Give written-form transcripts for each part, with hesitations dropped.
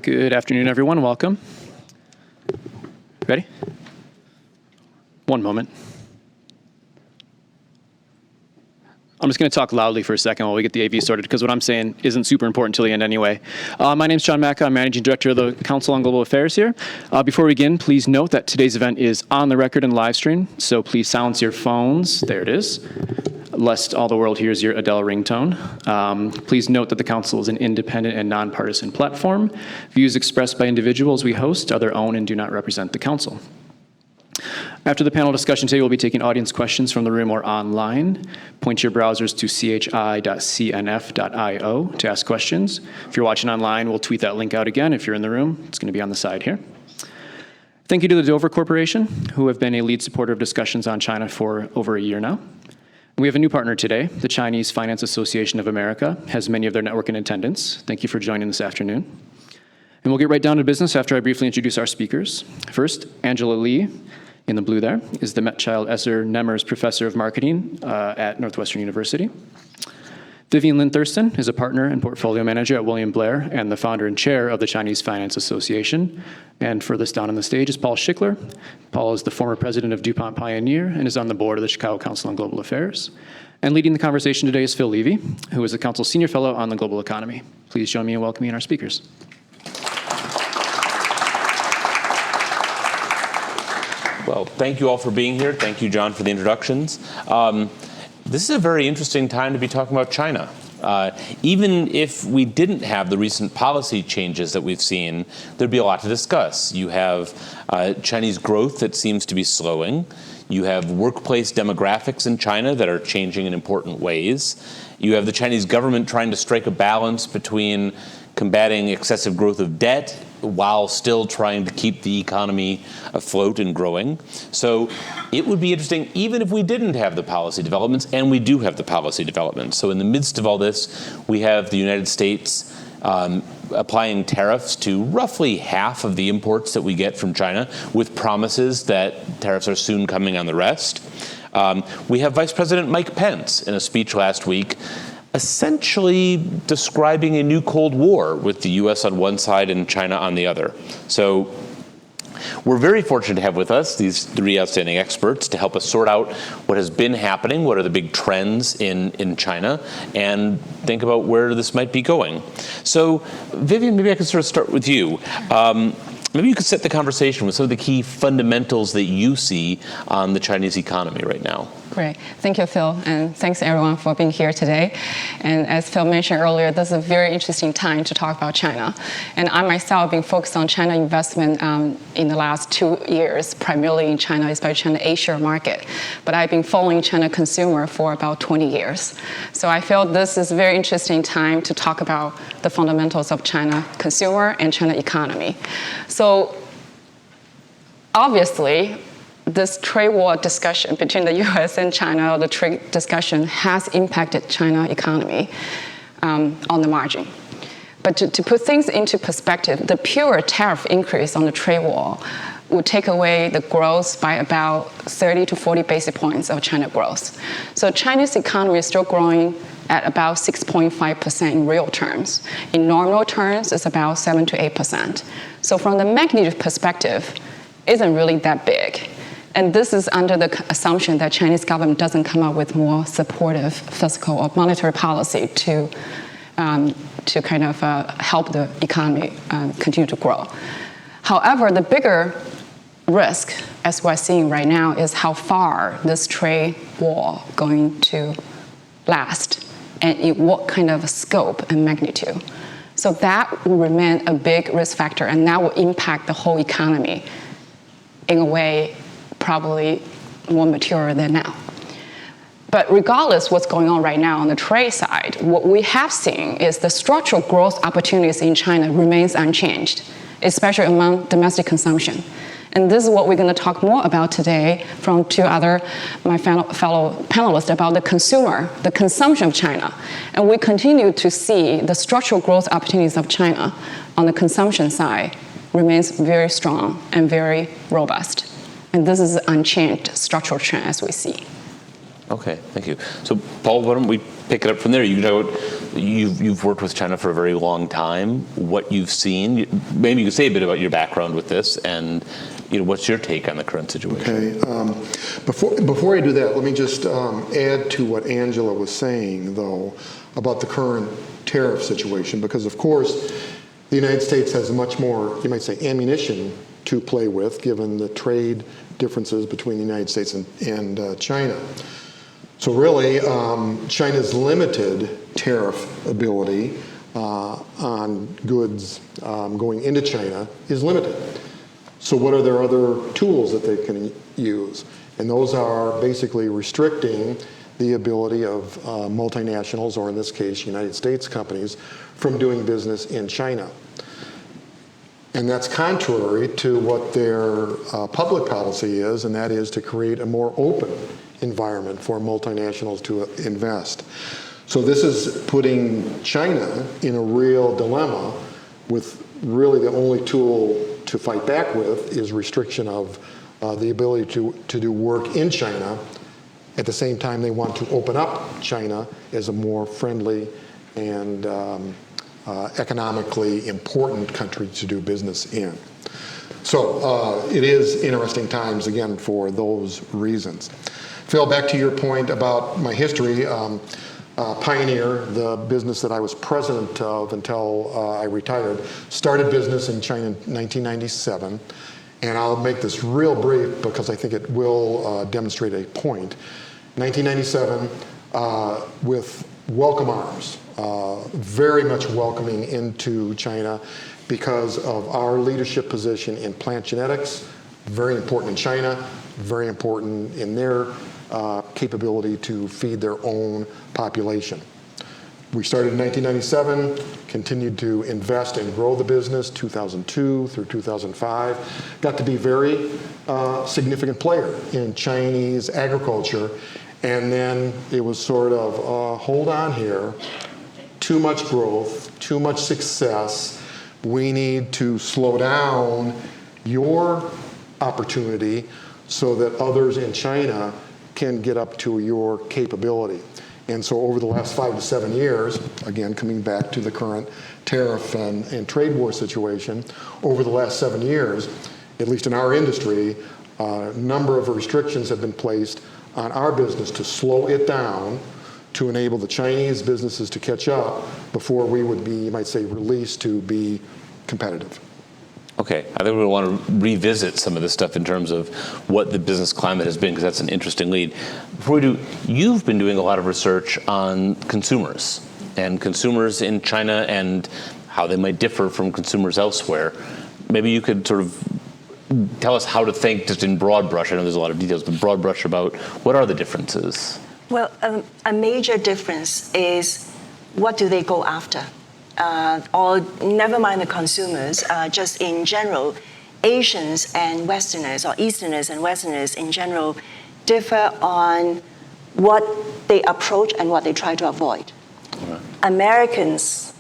Good afternoon, everyone. Welcome. Ready? One moment. I'm just going to talk loudly for a second while we get the AV sorted, because what I'm saying isn't super important till the end anyway. My name is John Macca. I'm Managing Director of the Council on Global Affairs here. Before we begin, please note that today's event is on the record and live stream, so please silence your phones. There it is. Lest all the world hears your Adele ringtone. Please note that the Council is an independent and nonpartisan platform. Views expressed by individuals we host are their own and do not represent the Council. After the panel discussion today, we'll be taking audience questions from the room or online. Point your browsers to chi.cnf.io to ask questions. If you're watching online, we'll tweet that link out again. If you're in the room, it's going to be on the side here. Thank you to the Dover Corporation, who have been a lead supporter of discussions on China for over a year now. We have a new partner today. The Chinese Finance Association of America has many of their network in attendance. Thank you for joining this afternoon. And we'll get right down to business after I briefly introduce our speakers. First, Angela Lee, in the blue there, is the Mechtchild Esser Nemmers Professor of Marketing at Northwestern University. Vivian Lynn Thurston is a partner and portfolio manager at William Blair and the founder and chair of the Chinese Finance Association. And furthest down on the stage is Paul Schickler. Paul is the former president of DuPont Pioneer and is on the board of the Chicago Council on Global Affairs. And leading the conversation today is Phil Levy, who is the Council's senior fellow on the global economy. Please join me in welcoming our speakers. Well, thank you all for being here. Thank you, John, for the introductions. This is a very interesting time to be talking about China. Even if we didn't have the recent policy changes that we've seen, there'd be a lot to discuss. You have Chinese growth that seems to be slowing. You have workplace demographics in China that are changing in important ways. You have the Chinese government trying to strike a balance between combating excessive growth of debt while still trying to keep the economy afloat and growing. So it would be interesting, even if we didn't have the policy developments, and we do have the policy developments. So in the midst of all this, we have the United States applying tariffs to roughly half of the imports that we get from China, with promises that tariffs are soon coming on the rest. We have Vice President Mike Pence in a speech last week essentially describing a new Cold War with the U.S. on one side and China on the other. So we're very fortunate to have with us these three outstanding experts to help us sort out what has been happening, what are the big trends in China, and think about where this might be going. So Vivian, maybe I could sort of start with you. Maybe you could set the conversation with some of the key fundamentals that you see on the Chinese economy right now. Great. Thank you, Phil, and thanks everyone for being here today. And as Phil mentioned earlier, this is a very interesting time to talk about China. And I myself have been focused on China investment in the last 2 years, primarily in China, especially in the Asia market. But I've been following China consumer for about 20 years. So I feel this is a very interesting time to talk about the fundamentals of China consumer and China economy. So obviously, this trade war discussion between the U.S. and China, the trade discussion has impacted China economy on the margin. But to put things into perspective, the pure tariff increase on the trade war would take away the growth by about 30 to 40 basis points of China growth. So Chinese economy is still growing at about 6.5% in real terms. In nominal terms, it's about 7 to 8%. So from the magnitude perspective, it isn't really that big. And this is under the assumption that Chinese government doesn't come up with more supportive fiscal or monetary policy to kind of help the economy continue to grow. However, the bigger risk, as we're seeing right now, is how far this trade war going to last and in what kind of scope and magnitude. So that will remain a big risk factor, and that will impact the whole economy in a way probably more material than now. But regardless what's going on right now on the trade side, what we have seen is the structural growth opportunities in China remains unchanged, especially among domestic consumption. And this is what we're going to talk more about today from my fellow panelists about the consumer, the consumption of China. And we continue to see the structural growth opportunities of China on the consumption side remains very strong and very robust. And this is an unchanged structural trend as we see. Okay, thank you. So, Paul, why don't we pick it up from there? You know, you've worked with China for a very long time. What you've seen, maybe you could say a bit about your background with this, and what's your take on the current situation? Okay. Before I do that, let me just add to what Angela was saying, though, about the current tariff situation, because of course the United States has much more, you might say, ammunition to play with, given the trade differences between the United States and China. So really, China's limited tariff ability on goods going into China is limited. So what are their other tools that they can use? And those are basically restricting the ability of multinationals, or in this case, United States companies, from doing business in China. And that's contrary to what their public policy is, and that is to create a more open environment for multinationals to invest. So this is putting China in a real dilemma, with really the only tool to fight back with is restriction of the ability to do work in China. At the same time, they want to open up China as a more friendly and economically important country to do business in. So it is interesting times, again, for those reasons. Phil, back to your point about my history, Pioneer, the business that I was president of until I retired, started business in China in 1997. And I'll make this real brief because I think it will demonstrate a point. 1997, with welcome arms, very much welcoming into China because of our leadership position in plant genetics, very important in China, very important in their capability to feed their own population. We started in 1997, continued to invest and grow the business 2002 through 2005. Got to be a very significant player in Chinese agriculture. And then it was sort of, hold on here, too much growth, too much success. We need to slow down your opportunity so that others in China can get up to your capability. And so over the last 5 to 7 years, again, coming back to the current tariff and trade war situation, over the last 7 years, at least in our industry, a number of restrictions have been placed on our business to slow it down, to enable the Chinese businesses to catch up before we would be, you might say, released to be competitive. Okay, I think we want to revisit some of this stuff in terms of what the business climate has been, because that's an interesting lead. Before we do, you've been doing a lot of research on consumers and consumers in China and how they might differ from consumers elsewhere. Maybe you could sort of tell us how to think, just in broad brush. I know there's a lot of details, but broad brush about what are the differences? Well, a major difference is what do they go after? Or never mind the consumers, just in general, Asians and Westerners, or Easterners and Westerners in general, differ on what they approach and what they try to avoid. Right. Americans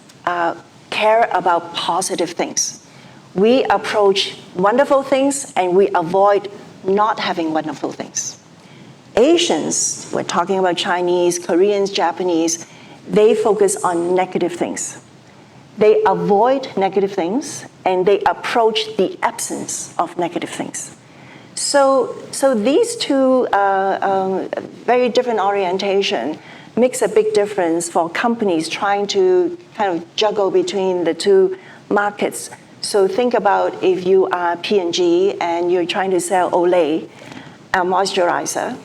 care about positive things. We approach wonderful things and we avoid not having wonderful things. Asians, we're talking about Chinese, Koreans, Japanese, they focus on negative things. They avoid negative things and they approach the absence of negative things. So these two very different orientation makes a big difference for companies trying to kind of juggle between the two markets. So think about if you are P&G and you're trying to sell Olay, a moisturizer,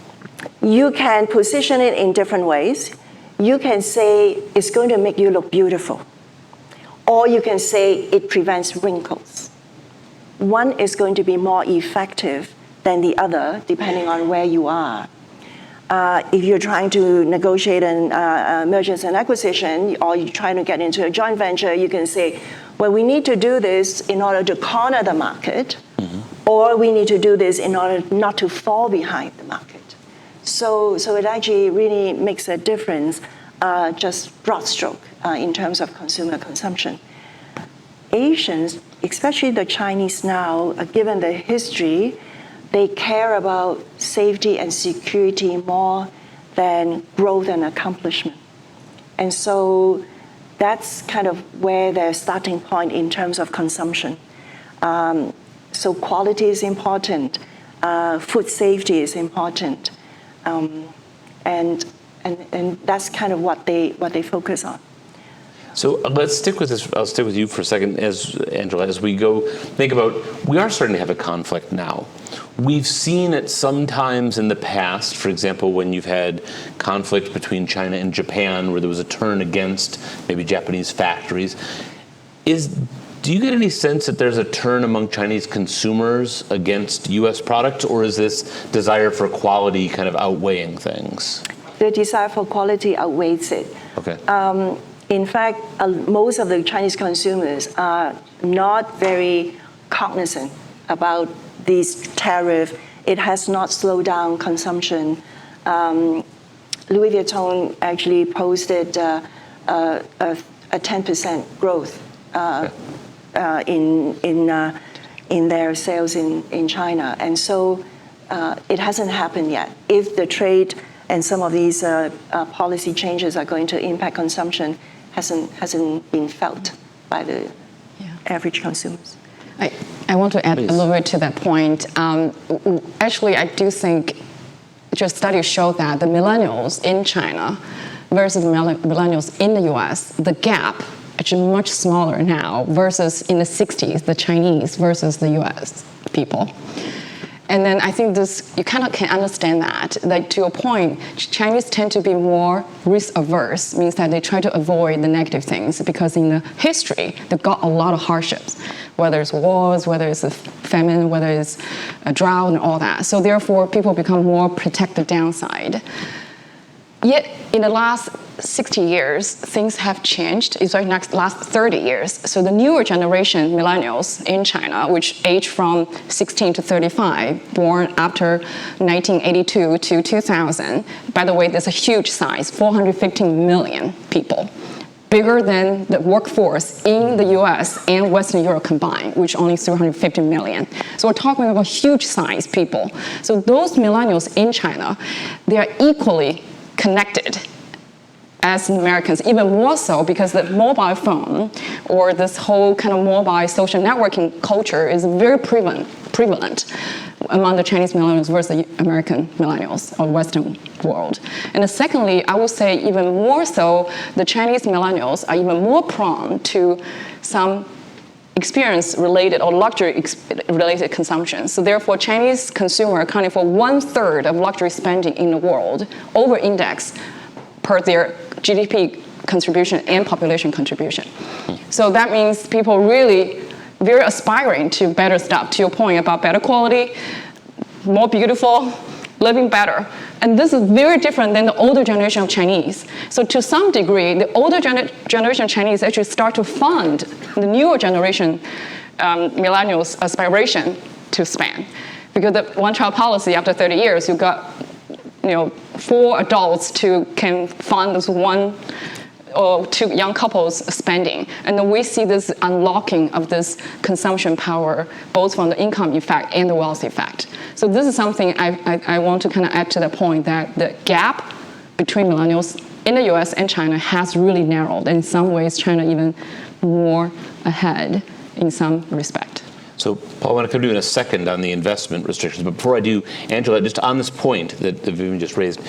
you can position it in different ways. You can say it's going to make you look beautiful. Or you can say it prevents wrinkles. One is going to be more effective than the other, depending on where you are. If you're trying to negotiate a mergers and acquisition, or you're trying to get into a joint venture, you can say, well, we need to do this in order to corner the market, or we need to do this in order not to fall behind the market. So it actually really makes a difference, just broad stroke, in terms of consumer consumption. Asians, especially the Chinese now, given the history, they care about safety and security more than growth and accomplishment. And so that's kind of where their starting point in terms of consumption. So quality is important, food safety is important, and that's kind of what they focus on. So let's stick with this. I'll stick with you for a second, Angela, as we go think about, we are starting to have a conflict now. We've seen it sometimes in the past, for example, when you've had conflict between China and Japan, where there was a turn against maybe Japanese factories. Do you get any sense that there's a turn among Chinese consumers against U.S. products, or is this desire for quality kind of outweighing things? The desire for quality outweighs it. Okay. In fact, most of the Chinese consumers are not very cognizant about this tariff. It has not slowed down consumption. Louis Vuitton actually posted a 10% growth in their sales in China, and so it hasn't happened yet. If the trade and some of these policy changes are going to impact consumption, hasn't been felt by the average consumers. I want to add a little bit to that point. Actually, I do think just studies show that the millennials in China versus the millennials in the US, the gap actually much smaller now versus in the 60s, the Chinese versus the US people. And then I think you kind of can understand that. Like, to your point, Chinese tend to be more risk averse, means that they try to avoid the negative things, because in the history, they got a lot of hardships, whether it's wars, whether it's a famine, whether it's a drought and all that. So therefore, people become more protect the downside. Yet, in the last 60 years, things have changed. It's like last 30 years. So the newer generation, millennials in China, which age from 16 to 35, born after 1982 to 2000, by the way, there's a huge size, 415 million people, bigger than the workforce in the US and Western Europe combined, which only 350 million. So we're talking about huge size people. So those millennials in China, they are equally connected as Americans, even more so because the mobile phone or this whole kind of mobile social networking culture is very prevalent among the Chinese millennials versus the American millennials or Western world. And secondly, I would say even more so, the Chinese millennials are even more prone to some experience-related or luxury-related consumption. So therefore, Chinese consumer accounting for 1/3 of luxury spending in the world, over-index per their GDP contribution and population contribution. So that means people really very aspiring to better stuff, to your point about better quality, more beautiful, living better. And this is very different than the older generation of Chinese. So to some degree, the older generation of Chinese actually start to fund the newer generation millennials' aspiration to spend. Because the one-child policy, after 30 years, you got 4 adults can fund this one or 2 young couples spending. And then we see this unlocking of this consumption power, both from the income effect and the wealth effect. So this is something I want to kind of add to the point that the gap between millennials in the US and China has really narrowed. And in some ways, China even more ahead in some respect. So, Paul, I want to come to you in a second on the investment restrictions. But before I do, Angela, just on this point that Vivian just raised,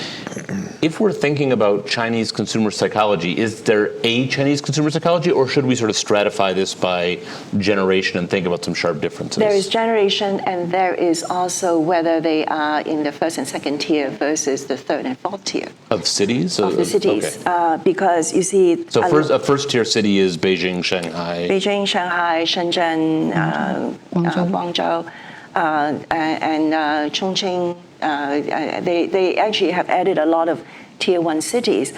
if we're thinking about Chinese consumer psychology, is there a Chinese consumer psychology, or should we sort of stratify this by generation and think about some sharp differences? There is generation, and there is also whether they are in the first and second tier versus the third and fourth tier. Of cities? Of the cities. Okay. Because you see... So a first-tier city is Beijing, Shanghai. Beijing, Shanghai, Shenzhen, Guangzhou, and Chongqing. They actually have added a lot of tier 1 cities.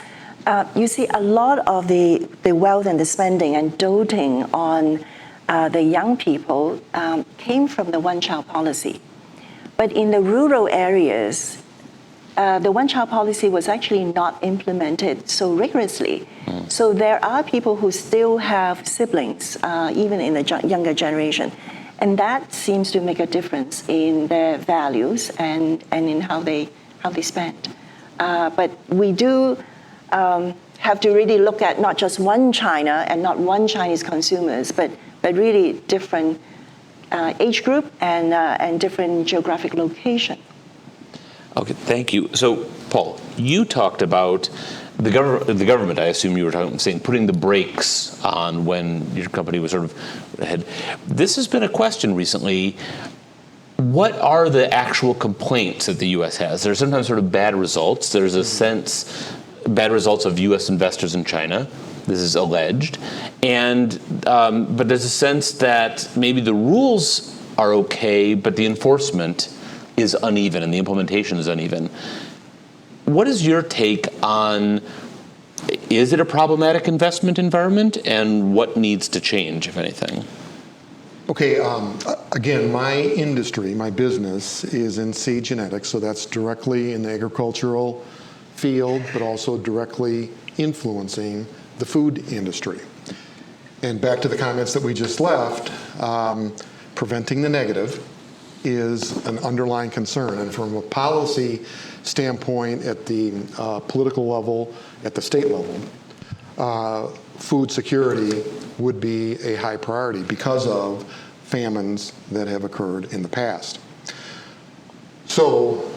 You see a lot of the wealth and the spending and doting on the young people came from the one-child policy. But in the rural areas, the one-child policy was actually not implemented so rigorously. So there are people who still have siblings, even in the younger generation. And that seems to make a difference in their values and in how they spend. But we do have to really look at not just one China and not one Chinese consumers, but really different age group and different geographic location. Okay, thank you. So, Paul, you talked about the government, I assume you were saying putting the brakes on when your company was sort of ahead. This has been a question recently. What are the actual complaints that the U.S. has? There's sometimes sort of bad results. There's a sense, bad results of U.S. investors in China. This is alleged. And, but there's a sense that maybe the rules are okay, but the enforcement is uneven and the implementation is uneven. What is your take on, is it a problematic investment environment, and what needs to change, if anything? Okay, again, my industry, my business is in seed genetics, so that's directly in the agricultural field, but also directly influencing the food industry. And back to the comments that we just left, preventing the negative is an underlying concern. And from a policy standpoint at the political level, at the state level, food security would be a high priority because of famines that have occurred in the past. So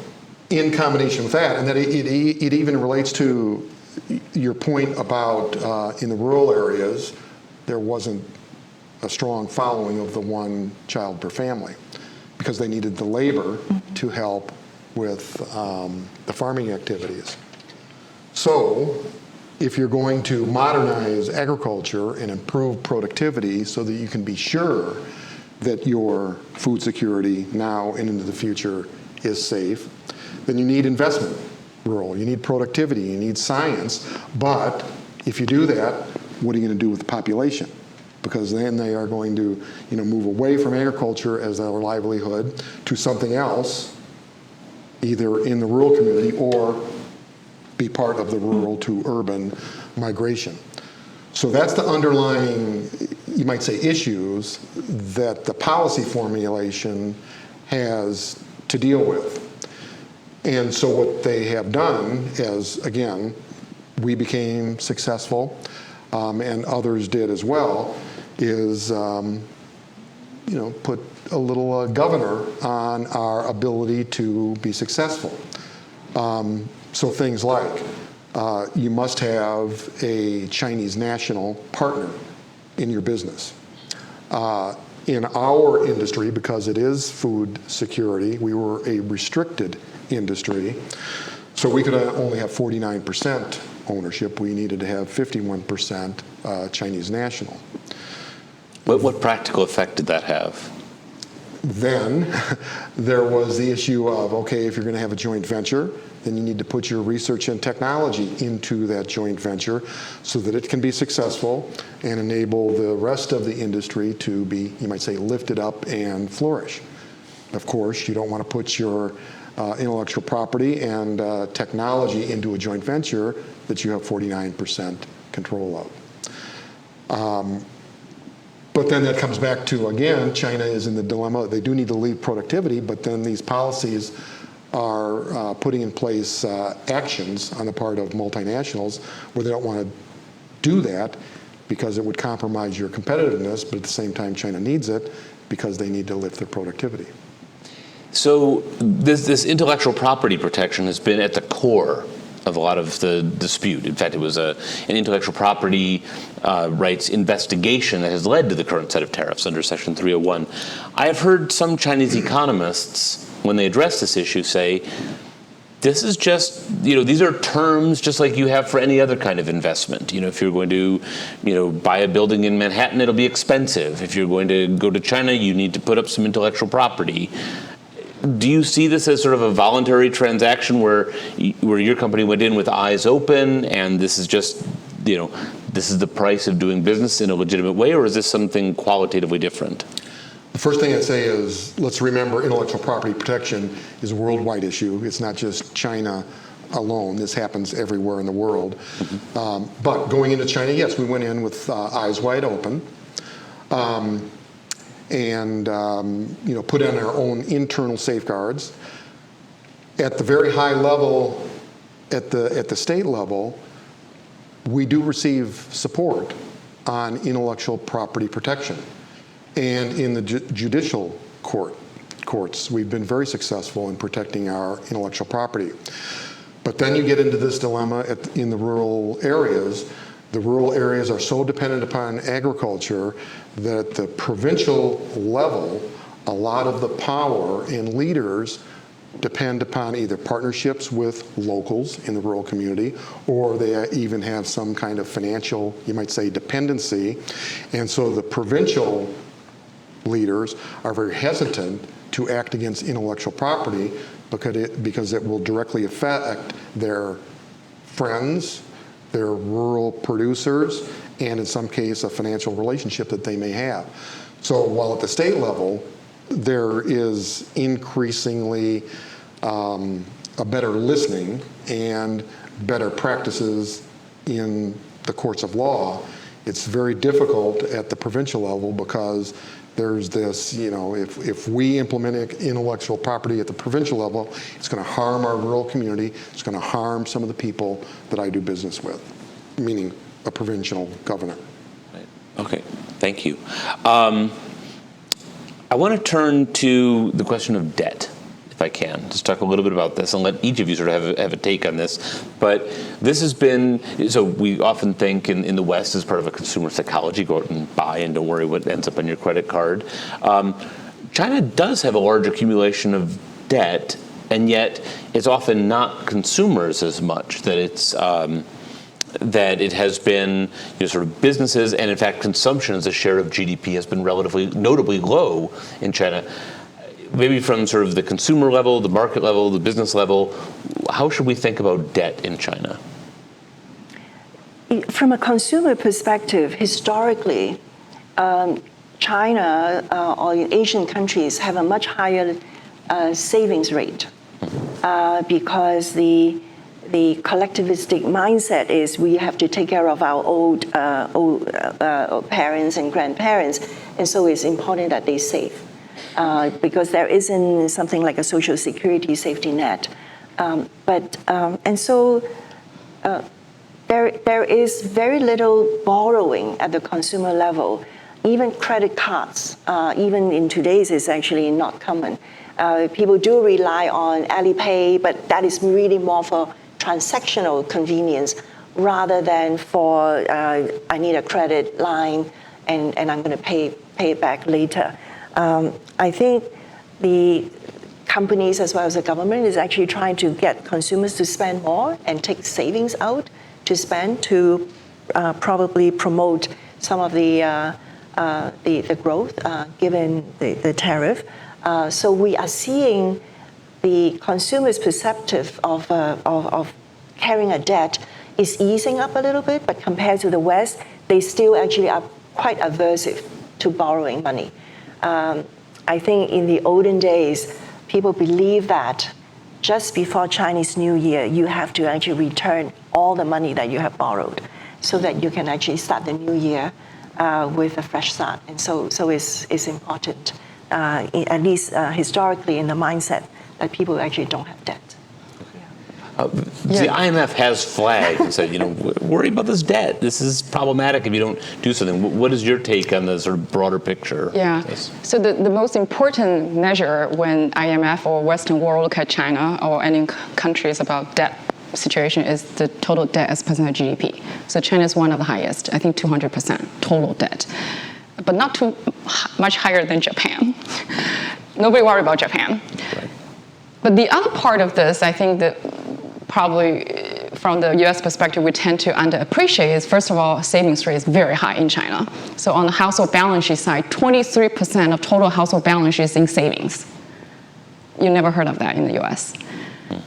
in combination with that, and that it even relates to your point about in the rural areas, there wasn't a strong following of the one child per family because they needed the labor to help with the farming activities. So if you're going to modernize agriculture and improve productivity so that you can be sure that your food security now and into the future is safe, then you need investment rural, you need productivity, you need science. But if you do that, what are you going to do with the population? Because then they are going to, move away from agriculture as their livelihood to something else, either in the rural community or be part of the rural to urban migration. So that's the underlying, you might say, issues that the policy formulation has to deal with. And so what they have done is, again, we became successful, and others did as well, is put a little governor on our ability to be successful. So things like you must have a Chinese national partner in your business. In our industry, because it is food security, we were a restricted industry, so we could only have 49% ownership. We needed to have 51% Chinese national. What practical effect did that have? Then there was the issue of, okay, if you're going to have a joint venture, then you need to put your research and technology into that joint venture so that it can be successful and enable the rest of the industry to be, you might say, lifted up and flourish. Of course, you don't want to put your intellectual property and technology into a joint venture that you have 49% control of. But then that comes back to, again, China is in the dilemma. They do need to lead productivity, but then these policies are putting in place actions on the part of multinationals where they don't want to do that because it would compromise your competitiveness, but at the same time China needs it because they need to lift their productivity. So this intellectual property protection has been at the core of a lot of the dispute. In fact, it was an intellectual property rights investigation that has led to the current set of tariffs under Section 301. I have heard some Chinese economists, when they address this issue, say, this is just, these are terms just like you have for any other kind of investment. If you're going to, buy a building in Manhattan, it'll be expensive. If you're going to go to China, you need to put up some intellectual property. Do you see this as sort of a voluntary transaction where your company went in with eyes open and this is just, this is the price of doing business in a legitimate way, or is this something qualitatively different? The first thing I'd say is, let's remember intellectual property protection is a worldwide issue. It's not just China alone. This happens everywhere in the world. Mm-hmm. But going into China, yes, we went in with eyes wide open. And put in our own internal safeguards. At the very high level at the state level, we do receive support on intellectual property protection. And in the judicial courts, we've been very successful in protecting our intellectual property. But then you get into this dilemma in the rural areas. The rural areas are so dependent upon agriculture that at the provincial level, a lot of the power and leaders depend upon either partnerships with locals in the rural community, or they even have some kind of financial, you might say, dependency. And so the provincial leaders are very hesitant to act against intellectual property because it will directly affect their friends, their rural producers, and in some case a financial relationship that they may have. So while at the state level there is increasingly a better listening and better practices in the courts of law, it's very difficult at the provincial level because there's this, if we implement intellectual property at the provincial level, it's going to harm our rural community, it's going to harm some of the people that I do business with, meaning a provincial governor. Right. Okay, thank you. I want to turn to the question of debt, if I can. Just talk a little bit about this and let each of you sort of have a take on this. But this has been, so we often think in the West as part of a consumer psychology, go out and buy and don't worry what ends up on your credit card. China does have a large accumulation of debt, and yet it's often not consumers as much, that it's that it has been sort of businesses, and in fact consumption as a share of GDP has been relatively notably low in China. Maybe from sort of the consumer level, the market level, the business level, how should we think about debt in China? From a consumer perspective, historically, China or Asian countries have a much higher savings rate because the collectivistic mindset is we have to take care of our old parents and grandparents, and so it's important that they save. Because there isn't something like a social security safety net. There is very little borrowing at the consumer level. Even credit cards, even in today's, is actually not common. People do rely on Alipay, but that is really more for transactional convenience rather than for I need a credit line and I'm going to pay it back later. I think the companies as well as the government is actually trying to get consumers to spend more and take savings out to spend to probably promote some of the growth given the tariff. So we are seeing the consumers' perceptive of carrying a debt is easing up a little bit, but compared to the West, they still actually are quite aversive to borrowing money. I think in the olden days, people believe that just before Chinese New Year, you have to actually return all the money that you have borrowed so that you can actually start the new year with a fresh start. And so it's important, at least historically, in the mindset that people actually don't have debt. The IMF has flagged and said, worry about this debt. This is problematic if you don't do something. What is your take on the sort of broader picture? Yeah. So the most important measure when IMF or Western world look at China or any countries about debt situation is the total debt as percent of GDP. So China is one of the highest, I think 200% total debt, but not too much higher than Japan. Nobody worry about Japan. Right. But the other part of this, I think that probably from the US perspective, we tend to underappreciate is, first of all, savings rate is very high in China. So on the household balance sheet side, 23% of total household balance sheet is in savings. You never heard of that in the US,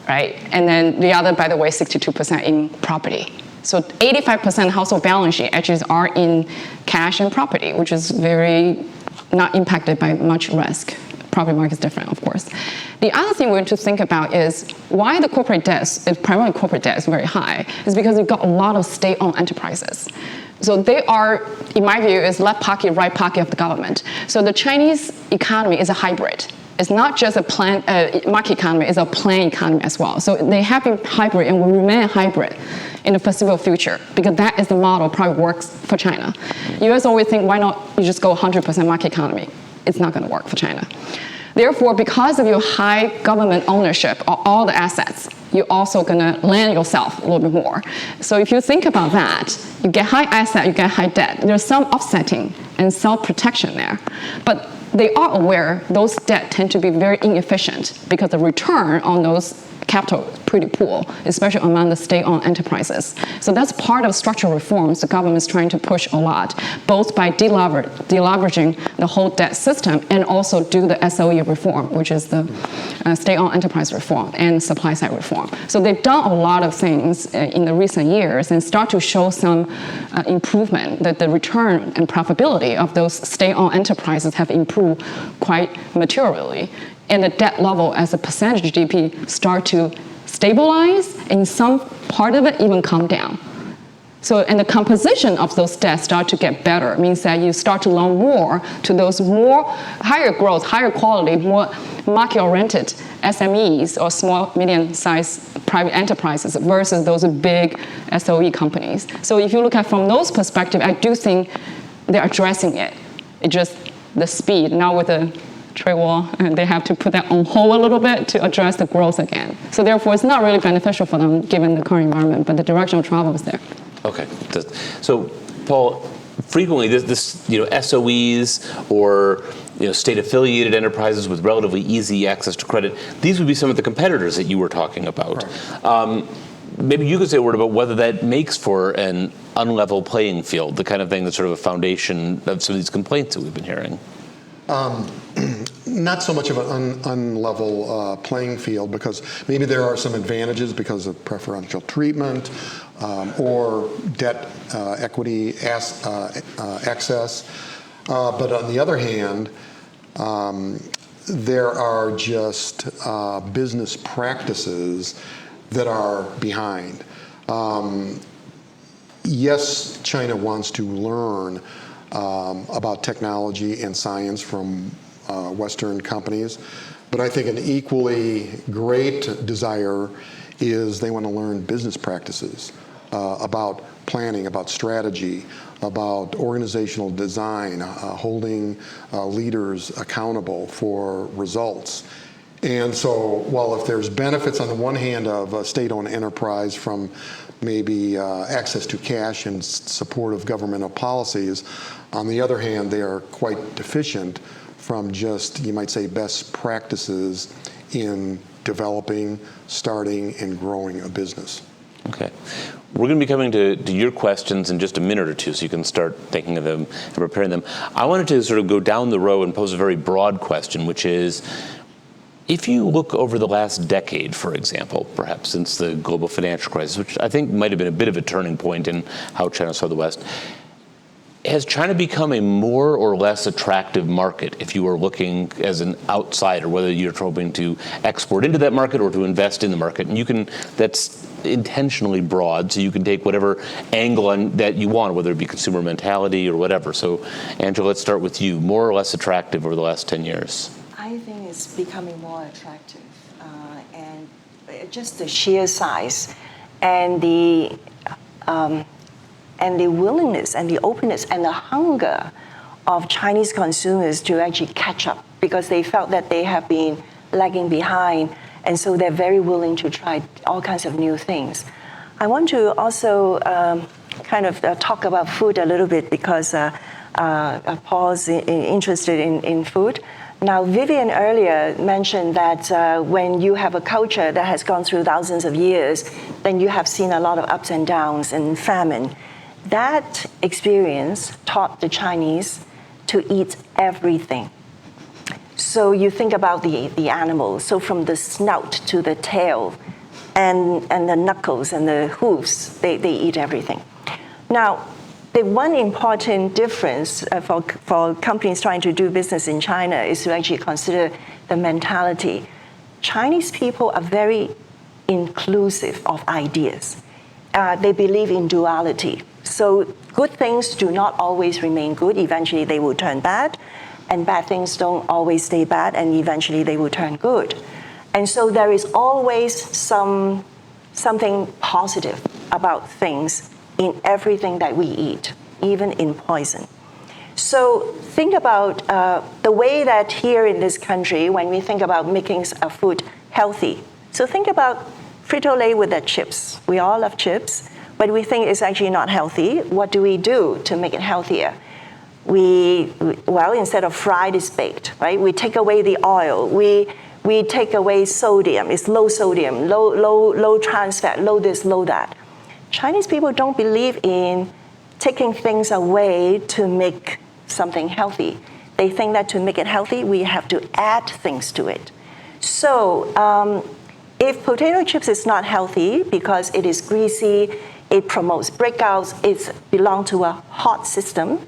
right? And then the other, by the way, 62% in property. So 85% household balance sheet actually are in cash and property, which is very not impacted by much risk. Property market is different, of course. The other thing we want to think about is why the corporate debt, primarily corporate debt, is very high, is because you've got a lot of state-owned enterprises. So they are, in my view, is left pocket, right pocket of the government. So the Chinese economy is a hybrid. It's not just a market economy, it's a planned economy as well. So they have been hybrid and will remain hybrid in the foreseeable future, because that is the model probably works for China. US always think, why not you just go 100% market economy? It's not going to work for China. Therefore, because of your high government ownership of all the assets, you're also going to land yourself a little bit more. So if you think about that, you get high asset, you get high debt. There's some offsetting and self-protection there. But they are aware those debt tend to be very inefficient because the return on those capital is pretty poor, especially among the state-owned enterprises. So that's part of structural reforms the government is trying to push a lot, both by deleveraging the whole debt system and also do the SOE reform, which is the state-owned enterprise reform and supply-side reform. So they've done a lot of things in the recent years and start to show some improvement, that the return and profitability of those state-owned enterprises have improved quite materially. And the debt level as a percentage of GDP start to stabilize, and some part of it even come down. So, and the composition of those debts start to get better. It means that you start to loan more to those more higher growth, higher quality, more market-oriented SMEs or small, medium-sized private enterprises versus those big SOE companies. So if you look at from those perspectives, I do think they're addressing it. It's just the speed. Now with the trade war, and they have to put that on hold a little bit to address the growth again. So therefore, it's not really beneficial for them given the current environment, but the direction of travel is there. Okay. So, Paul, frequently this SOEs or state-affiliated enterprises with relatively easy access to credit, these would be some of the competitors that you were talking about. Right. Maybe you could say a word about whether that makes for an unlevel playing field, the kind of thing that's sort of a foundation of some of these complaints that we've been hearing. Not so much of an unlevel playing field, because maybe there are some advantages because of preferential treatment or debt equity access. But on the other hand, there are just business practices that are behind. Yes, China wants to learn about technology and science from Western companies, but I think an equally great desire is they want to learn business practices about planning, about strategy, about organizational design, holding leaders accountable for results. And so while if there's benefits on the one hand of a state-owned enterprise from maybe access to cash and support of governmental policies, on the other hand, they are quite deficient from just, you might say, best practices in developing, starting, and growing a business. Okay. We're going to be coming to your questions in just a minute or two, so you can start thinking of them and preparing them. I wanted to sort of go down the row and pose a very broad question, which is, if you look over the last decade, for example, perhaps since the global financial crisis, which I think might have been a bit of a turning point in how China saw the West, has China become a more or less attractive market if you are looking as an outsider, whether you're hoping to export into that market or to invest in the market? And that's intentionally broad, so you can take whatever angle that you want, whether it be consumer mentality or whatever. So, Angela, let's start with you. More or less attractive over the last 10 years? I think it's becoming more attractive, and just the sheer size and the willingness and the openness and the hunger of Chinese consumers to actually catch up, because they felt that they have been lagging behind, and so they're very willing to try all kinds of new things. I want to also talk about food a little bit, because Paul's interested in food. Now, Vivian earlier mentioned that when you have a culture that has gone through thousands of years, then you have seen a lot of ups and downs and famine. That experience taught the Chinese to eat everything. So you think about the animals. So from the snout to the tail and the knuckles and the hooves, they eat everything. Now, the one important difference for companies trying to do business in China is to actually consider the mentality. Chinese people are very inclusive of ideas. They believe in duality. So good things do not always remain good. Eventually, they will turn bad. and bad things don't always stay bad, and eventually they will turn good. And so there is always something positive about things in everything that we eat, even in poison. So think about the way that here in this country, when we think about making a food healthy. So think about Frito-Lay with their chips. We all love chips, but we think it's actually not healthy. What do we do to make it healthier? Well, instead of fried, it's baked, right? We take away the oil. We take away sodium. It's low sodium, low trans fat, low this, low that. Chinese people don't believe in taking things away to make something healthy. They think that to make it healthy, we have to add things to it. So if potato chips is not healthy because it is greasy, it promotes breakouts, it belongs to a hot system,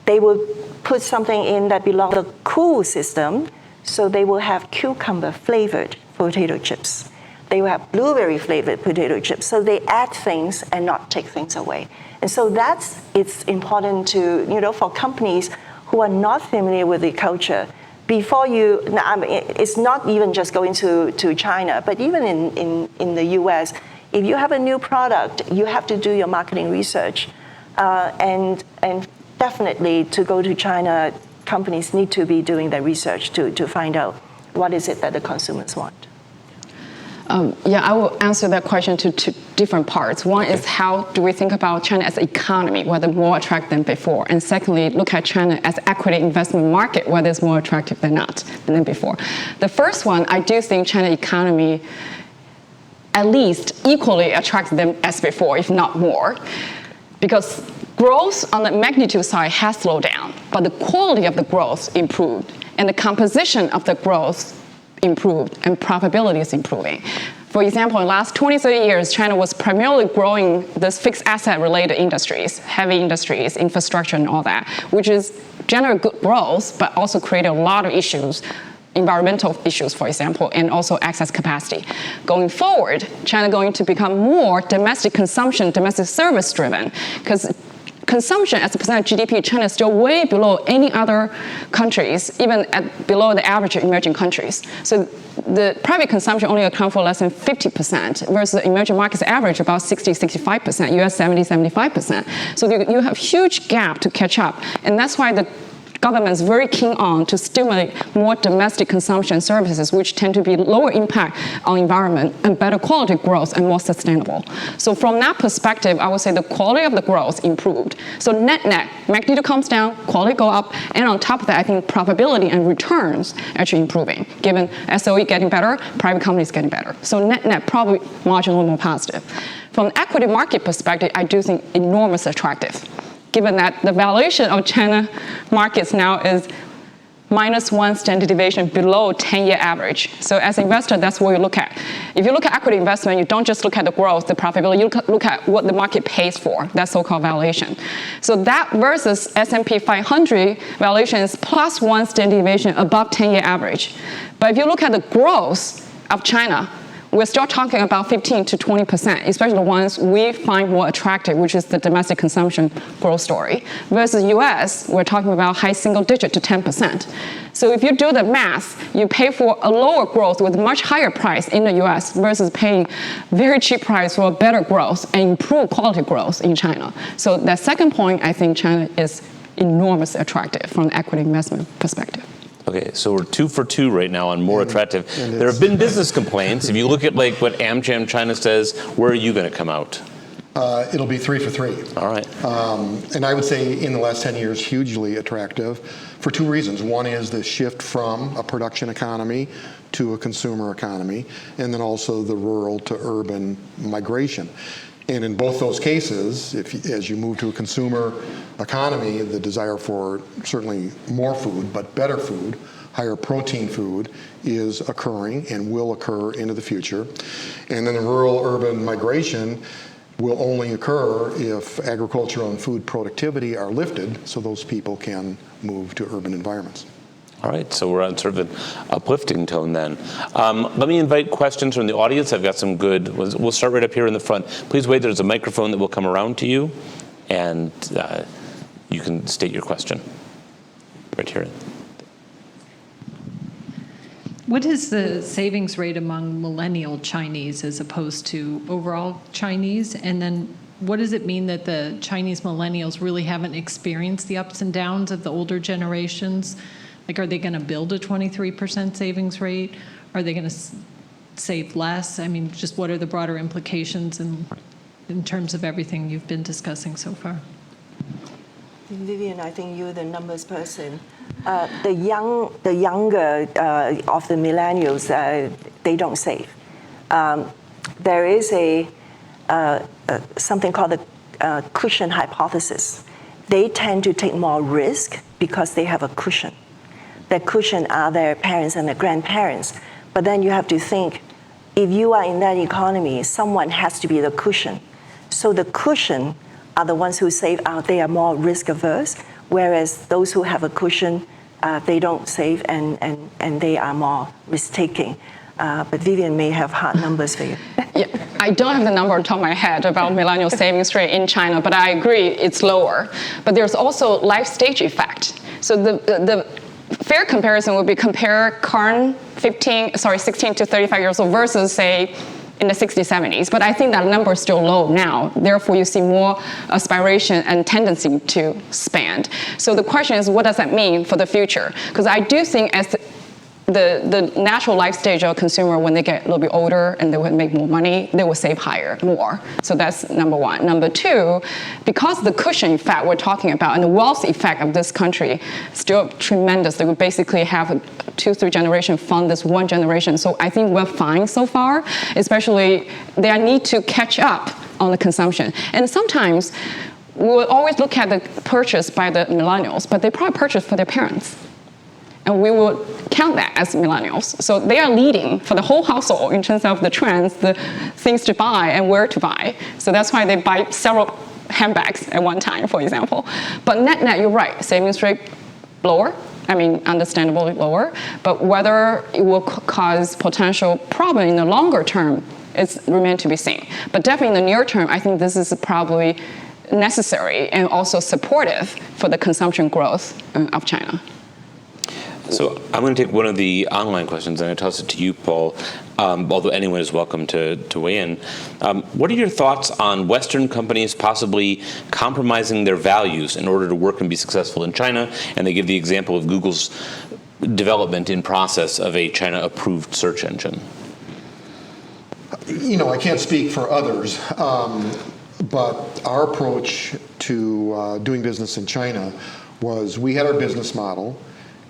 they will put something in that belongs to a cool system, so they will have cucumber-flavored potato chips. They will have blueberry-flavored potato chips. So they add things and not take things away. And so it's important to, for companies who are not familiar with the culture, before it's not even just going to China, but even in the US, if you have a new product, you have to do your marketing research. And definitely to go to China, companies need to be doing their research to find out what is it that the consumers want. I will answer that question to two different parts. One is how do we think about China as an economy, whether more attractive than before? And secondly, look at China as equity investment market, whether it's more attractive than before. The first one, I do think China economy at least equally attracts them as before, if not more, because growth on the magnitude side has slowed down, but the quality of the growth improved, and the composition of the growth improved, and profitability is improving. For example, in the last 20, 30 years, China was primarily growing this fixed asset-related industries, heavy industries, infrastructure, and all that, which is generate good growth, but also created a lot of issues, environmental issues, for example, and also excess capacity. Going forward, China going to become more domestic consumption, domestic service driven, because consumption as a percent of GDP, China is still way below any other countries, even below the average of emerging countries. So the private consumption only accounts for less than 50% versus the emerging markets average about 60, 65%, US 70, 75%. So you have huge gap to catch up. And that's why the government is very keen on to stimulate more domestic consumption services, which tend to be lower impact on environment and better quality growth and more sustainable. So from that perspective, I would say the quality of the growth improved. So net-net, magnitude comes down, quality go up, and on top of that, I think profitability and returns actually improving, given SOE getting better, private companies getting better. So net-net, probably marginally more positive. From an equity market perspective, I do think enormously attractive, given that the valuation of China markets now is -1 standard deviation below 10-year average. So as an investor, that's what you look at. If you look at equity investment, you don't just look at the growth, the profitability, you look at what the market pays for, that so-called valuation. So that versus S&P 500 valuation is +1 standard deviation above 10-year average. But if you look at the growth of China, we're still talking about 15 to 20%, especially the ones we find more attractive, which is the domestic consumption growth story. Versus US, we're talking about high single digit to 10%. So if you do the math, you pay for a lower growth with much higher price in the US versus paying very cheap price for better growth and improved quality growth in China. So that second point, I think China is enormously attractive from an equity investment perspective. Okay, so we're 2 for 2 right now on more attractive. There have been business complaints. If you look at like what AmCham China says, where are you going to come out? It'll be 3 for 3. All right. And I would say in the last 10 years, hugely attractive for two reasons. One is the shift from a production economy to a consumer economy, and then also the rural to urban migration. And in both those cases, as you move to a consumer economy, the desire for certainly more food, but better food, higher protein food, is occurring and will occur into the future. And then the rural-urban migration will only occur if agricultural and food productivity are lifted so those people can move to urban environments. All right, so we're on sort of an uplifting tone then. Let me invite questions from the audience. I've got some good. We'll start right up here in the front. Please wait, there's a microphone that will come around to you, and you can state your question. Right here. What is the savings rate among millennial Chinese as opposed to overall Chinese? And then what does it mean that the Chinese millennials really haven't experienced the ups and downs of the older generations? Like, are they going to build a 23% savings rate? Are they going to save less? I mean, just what are the broader implications in terms of everything you've been discussing so far? Vivian, I think you're the numbers person. The younger of the millennials, they don't save. There is something called the cushion hypothesis. They tend to take more risk because they have a cushion. That cushion are their parents and their grandparents. But then you have to think, if you are in that economy, someone has to be the cushion. So the cushion are the ones who save out. They are more risk averse, whereas those who have a cushion, they don't save and they are more risk taking. But Vivian may have hard numbers for you. Yeah, I don't have the number on top of my head about millennial savings rate in China, but I agree it's lower. But there's also life stage effect. So the fair comparison would be compare current 16 to 35 years old versus, say, in the 60s, 70s. But I think that number is still low now. Therefore, you see more aspiration and tendency to spend. So the question is, what does that mean for the future? Because I do think as the natural life stage of a consumer, when they get a little bit older and they will make more money, they will save more. So that's number one. Number two, because the cushion effect we're talking about and the wealth effect of this country is still tremendous. They would basically have a 2-3 generation fund this one generation. So I think we're fine so far, especially they need to catch up on the consumption. And sometimes we'll always look at the purchase by the millennials, but they probably purchase for their parents. And we will count that as millennials. So they are leading for the whole household in terms of the trends, the things to buy and where to buy. So that's why they buy several handbags at one time, for example. But net, you're right, savings rate lower. I mean, understandably lower. But whether it will cause potential problem in the longer term, it's remains to be seen. But definitely in the near term, I think this is probably necessary and also supportive for the consumption growth of China. So I'm going to take one of the online questions and I toss it to you, Paul, although anyone is welcome to weigh in. What are your thoughts on Western companies possibly compromising their values in order to work and be successful in China? And they give the example of Google's development in process of a China-approved search engine. You know, I can't speak for others, but our approach to doing business in China was we had our business model,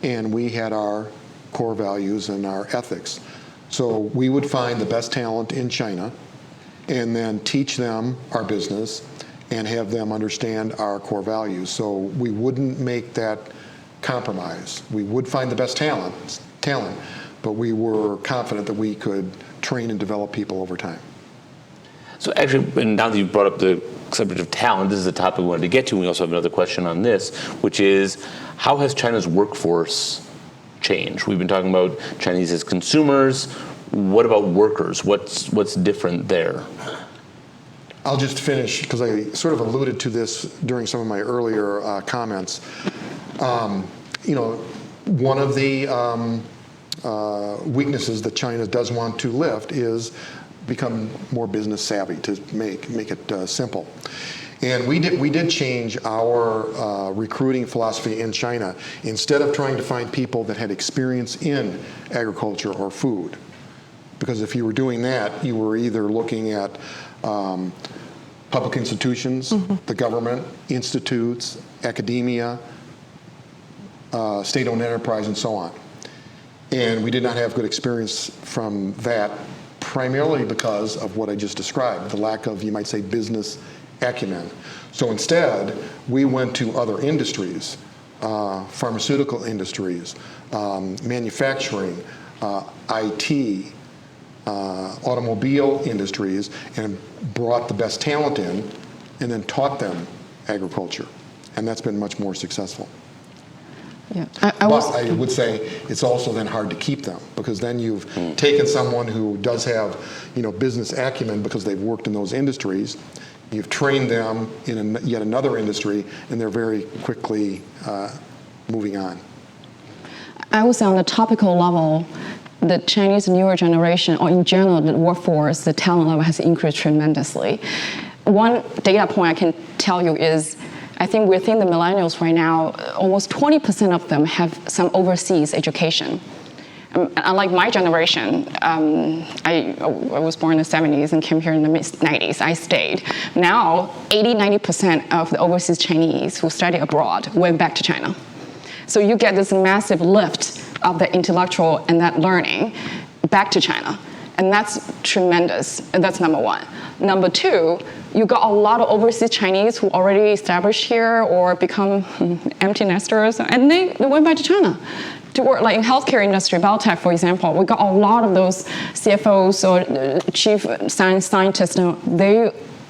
and we had our core values and our ethics. So we would find the best talent in China and then teach them our business and have them understand our core values. So we wouldn't make that compromise. We would find the best talent, but we were confident that we could train and develop people over time. So actually, and now that you've brought up the subject of talent, this is a topic we wanted to get to. We also have another question on this, which is, how has China's workforce changed? We've been talking about Chinese as consumers. What about workers? What's different there? I'll just finish, because I sort of alluded to this during some of my earlier comments. You know, one of the weaknesses that China does want to lift is become more business savvy, to make it simple. And we did change our recruiting philosophy in China. Instead of trying to find people that had experience in agriculture or food, because if you were doing that, you were either looking at public institutions, the government, institutes, academia, state-owned enterprise, and so on. And we did not have good experience from that, primarily because of what I just described, the lack of, you might say, business acumen. So instead, we went to other industries, pharmaceutical industries, manufacturing, IT, automobile industries, and brought the best talent in and then taught them agriculture. And that's been much more successful. Yeah. I would say it's also then hard to keep them, because then you've taken someone who does have, you know, business acumen because they've worked in those industries. You've trained them in yet another industry, and they're very quickly moving on. I would say on the topical level, the Chinese newer generation, or in general, the workforce, the talent level has increased tremendously. One data point I can tell you is, I think within the millennials right now, almost 20% of them have some overseas education. Unlike my generation, I was born in the 70s and came here in the mid-90s. I stayed. Now, 80-90% of the overseas Chinese who study abroad went back to China. So you get this massive lift of the intellectual and that learning back to China. And that's tremendous. And that's number one. Number two, you got a lot of overseas Chinese who already established here or become empty nesters, and they went back to China to work, like in healthcare industry, biotech, for example. We got a lot of those CFOs or chief scientists. They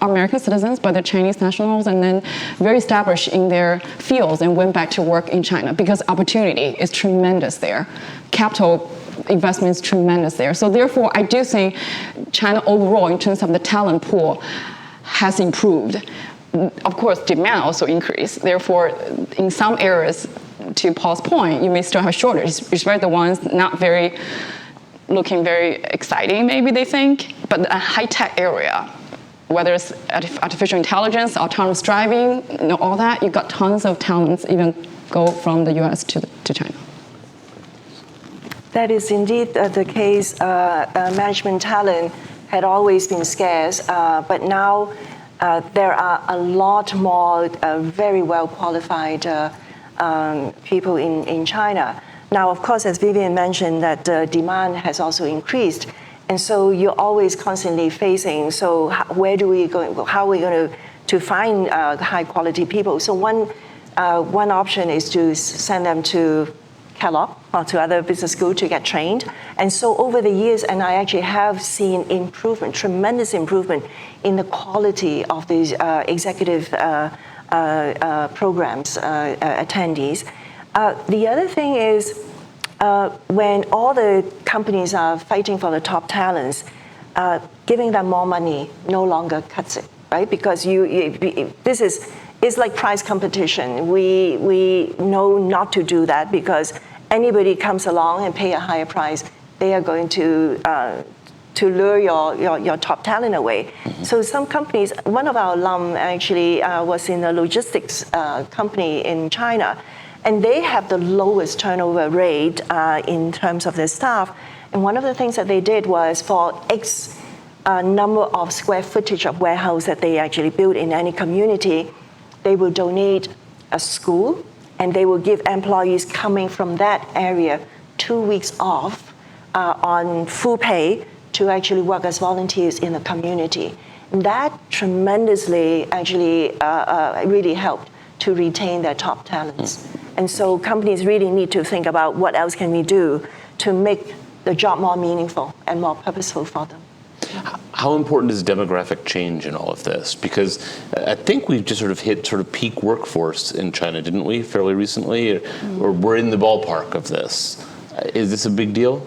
are American citizens, but they're Chinese nationals, and then very established in their fields and went back to work in China because opportunity is tremendous there. Capital investment is tremendous there. So therefore, I do think China overall, in terms of the talent pool, has improved. Of course, demand also increased. Therefore, in some areas, to Paul's point, you may still have shortage, especially the ones not looking very exciting, maybe they think, but a high-tech area, whether it's artificial intelligence, autonomous driving, all that, you've got tons of talents even go from the US to China. That is indeed the case. Management talent had always been scarce, but now there are a lot more very well qualified people in China. Now, of course, as Vivian mentioned, that demand has also increased. And so you're always constantly facing, so where do we go, how are we going to find high quality people? So one option is to send them to Kellogg or to other business schools to get trained. And so over the years, and I actually have seen improvement, tremendous improvement in the quality of these executive programs, attendees. The other thing is, when all the companies are fighting for the top talents, giving them more money no longer cuts it, right? Because it's like price competition. We know not to do that because anybody comes along and pay a higher price, they are going to lure your top talent away. Mm-hmm. So some companies, one of our alum actually was in a logistics company in China, and they have the lowest turnover rate in terms of their staff. And one of the things that they did was for X number of square footage of warehouse that they actually built in any community, they will donate a school, and they will give employees coming from that area 2 weeks off on full pay to actually work as volunteers in the community. And that tremendously actually really helped to retain their top talents. And so companies really need to think about what else can we do to make the job more meaningful and more purposeful for them. How important is demographic change in all of this? Because I think we've just sort of hit peak workforce in China, didn't we, fairly recently? Or we're in the ballpark of this. Is this a big deal?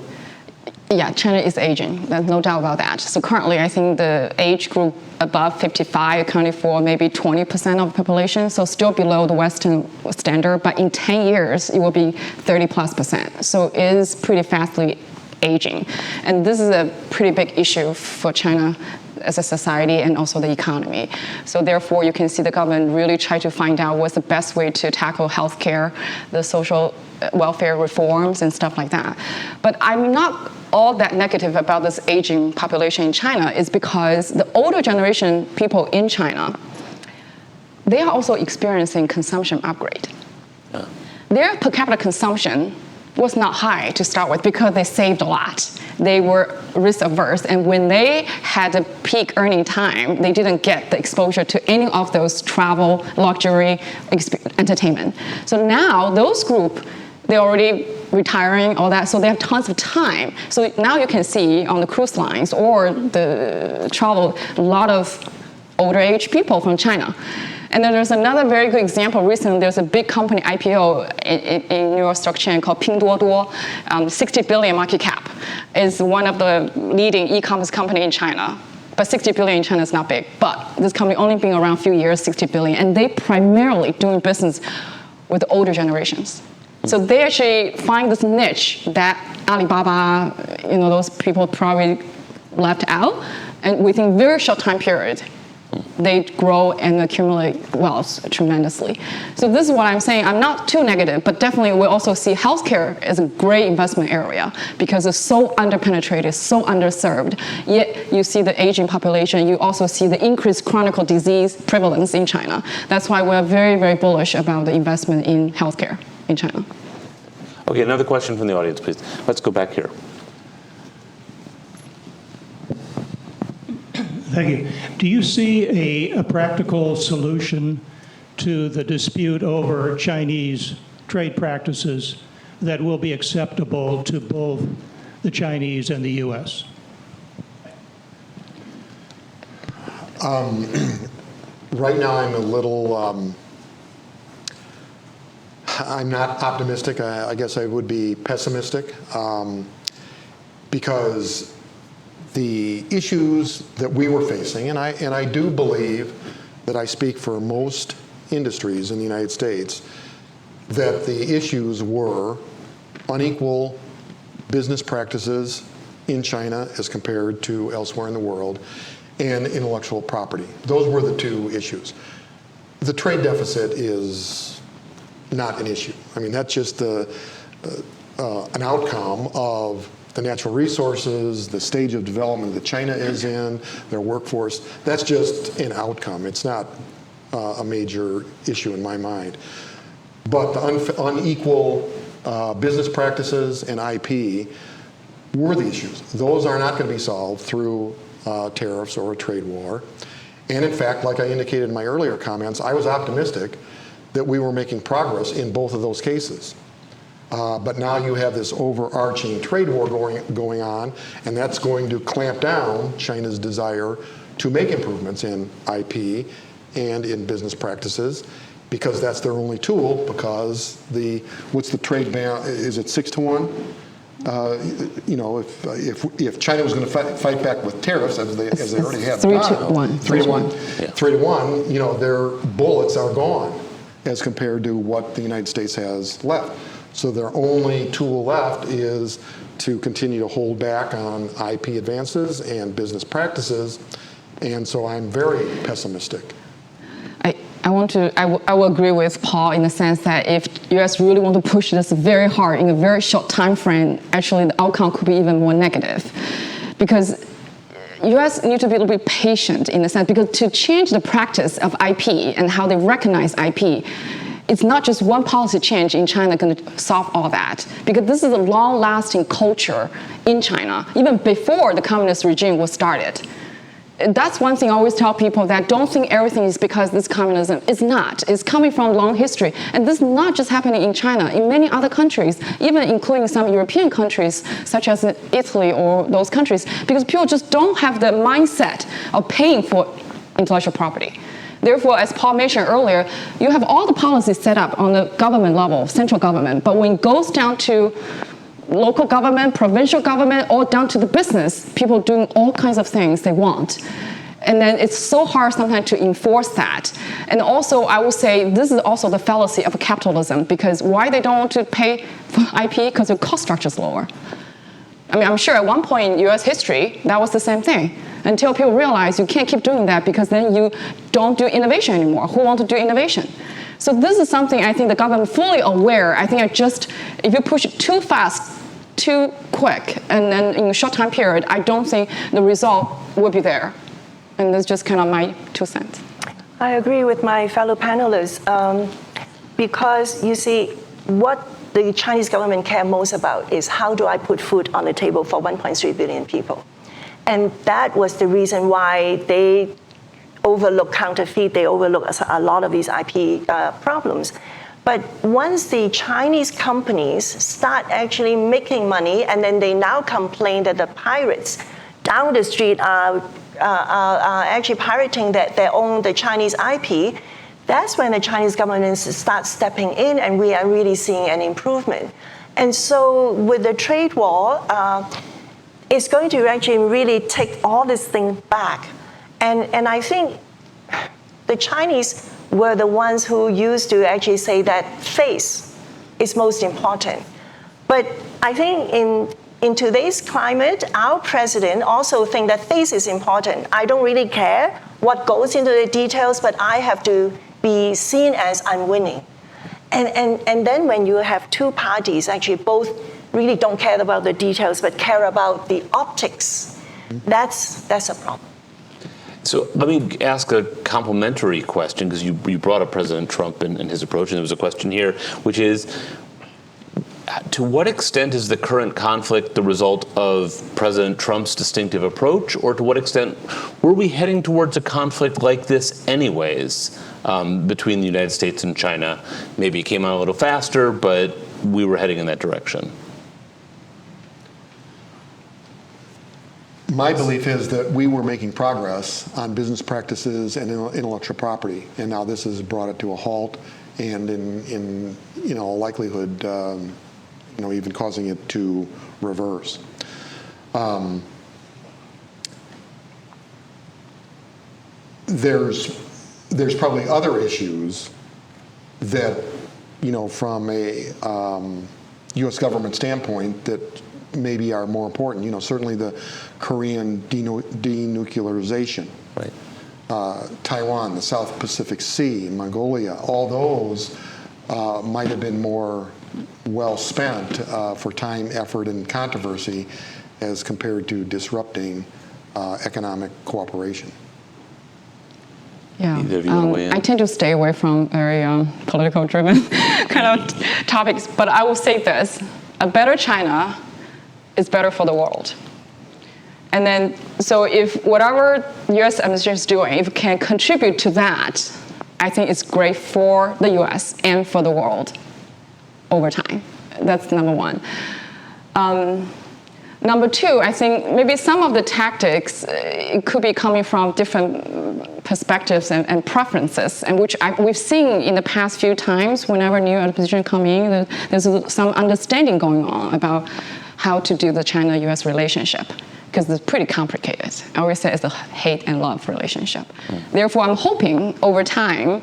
Yeah, China is aging. There's no doubt about that. So currently, I think the age group above 55 accounted for maybe 20% of the population, so still below the Western standard. But in 10 years, it will be 30+%. So it is pretty fastly aging. And this is a pretty big issue for China as a society and also the economy. So therefore, you can see the government really try to find out what's the best way to tackle healthcare, the social welfare reforms and stuff like that. But I'm not all that negative about this aging population in China is because the older generation people in China, they are also experiencing consumption upgrade. Yeah. Their per capita consumption was not high to start with because they saved a lot. They were risk averse, and when they had a peak earning time, they didn't get the exposure to any of those travel, luxury, entertainment. So now those group, they're already retiring, all that, so they have tons of time. So now you can see on the cruise lines or the travel, a lot of older age people from China. And then there's another very good example. Recently, there's a big company IPO in New York Stock Exchange called Pinduoduo, 60 billion market cap. Is one of the leading e-commerce company in China. But 60 billion in China is not big. But this company only been around a few years, 60 billion. And they primarily doing business with older generations. So they actually find this niche that Alibaba, those people probably left out, and within a very short time period, they grow and accumulate wealth tremendously. So this is what I'm saying. I'm not too negative, but definitely we also see healthcare as a great investment area because it's so underpenetrated, so underserved. Yet you see the aging population. You also see the increased chronic disease prevalence in China. That's why we're very, very bullish about the investment in healthcare in China. Okay, another question from the audience, please. Let's go back here. Thank you. Do you see a practical solution to the dispute over Chinese trade practices that will be acceptable to both the Chinese and the U.S.? Right now, I'm a little, I'm not optimistic. I guess I would be pessimistic because the issues that we were facing, and I do believe that I speak for most industries in the United States, that the issues were unequal business practices in China as compared to elsewhere in the world, and intellectual property. Those were the two issues. The trade deficit is not an issue. I mean, that's just an outcome of the natural resources, the stage of development that China is in, their workforce. That's just an outcome. It's not a major issue in my mind. But the unequal business practices and IP were the issues. Those are not going to be solved through tariffs or a trade war. And in fact, like I indicated in my earlier comments, I was optimistic that we were making progress in both of those cases. But now you have this overarching trade war going on, and that's going to clamp down China's desire to make improvements in IP and in business practices, because that's their only tool. Because what's the trade ban? Is it 6-1? If China was going to fight back with tariffs, as they already have, 3-1. 3-1. 3-1. Their bullets are gone as compared to what the United States has left. So their only tool left is to continue to hold back on IP advances and business practices, and so I'm very pessimistic. I will agree with Paul in the sense that if U.S. really want to push this very hard in a very short time frame, actually the outcome could be even more negative, because U.S. need to be a little bit patient in the sense, because to change the practice of IP and how they recognize IP, it's not just one policy change in China going to solve all that, because this is a long-lasting culture in China, even before the communist regime was started. That's one thing I always tell people, that don't think everything is because this communism. It's not. It's coming from long history. And this is not just happening in China. In many other countries, even including some European countries, such as Italy or those countries, because people just don't have the mindset of paying for intellectual property. Therefore, as Paul mentioned earlier, you have all the policies set up on the government level, central government, but when it goes down to local government, provincial government, or down to the business, people doing all kinds of things they want. And then it's so hard sometimes to enforce that. And also, I would say this is also the fallacy of capitalism, because why they don't want to pay for IP? Because the cost structure is lower. I mean, I'm sure at one point in US history, that was the same thing, until people realize you can't keep doing that, because then you don't do innovation anymore. Who wants to do innovation? So this is something I think the government fully aware. I think if you push it too fast, too quick, and then in a short time period, I don't think the result will be there. And that's just kind of my 2 cents. I agree with my fellow panelists, because you see, what the Chinese government care most about is how do I put food on the table for 1.3 billion people. And that was the reason why they overlook counterfeit, they overlook a lot of these IP problems. But once the Chinese companies start actually making money, and then they now complain that the pirates down the street are actually pirating the Chinese IP, that's when the Chinese government starts stepping in, and we are really seeing an improvement. And so with the trade war, it's going to actually really take all this thing back. And I think the Chinese were the ones who used to actually say that face is most important. But I think in today's climate, our president also thinks that face is important. I don't really care what goes into the details, but I have to be seen as I'm winning. And then when you have two parties, actually both really don't care about the details, but care about the optics, that's a problem. So let me ask a complementary question, because you brought up President Trump and his approach, and there was a question here, which is, to what extent is the current conflict the result of President Trump's distinctive approach, or to what extent were we heading towards a conflict like this anyways between the United States and China? Maybe it came on a little faster, but we were heading in that direction. My belief is that we were making progress on business practices and intellectual property, and now this has brought it to a halt, and in likelihood, even causing it to reverse. There's probably other issues that, from a U.S. government standpoint, that maybe are more important. Certainly the Korean denuclearization, right? Taiwan, the South Pacific Sea, Mongolia, all those might have been more well spent for time, effort, and controversy as compared to disrupting economic cooperation. Yeah, I tend to stay away from very political-driven kind of topics, but I will say this: a better China is better for the world. And then, so if whatever U.S. administration is doing, if it can contribute to that, I think it's great for the U.S. and for the world over time. That's number one. Number two, I think maybe some of the tactics it could be coming from different perspectives and preferences, and which we've seen in the past few times whenever new administration come in, there's some understanding going on about how to do the China-U.S. relationship, because it's pretty complicated. I always say it's a hate and love relationship. Therefore, I'm hoping over time,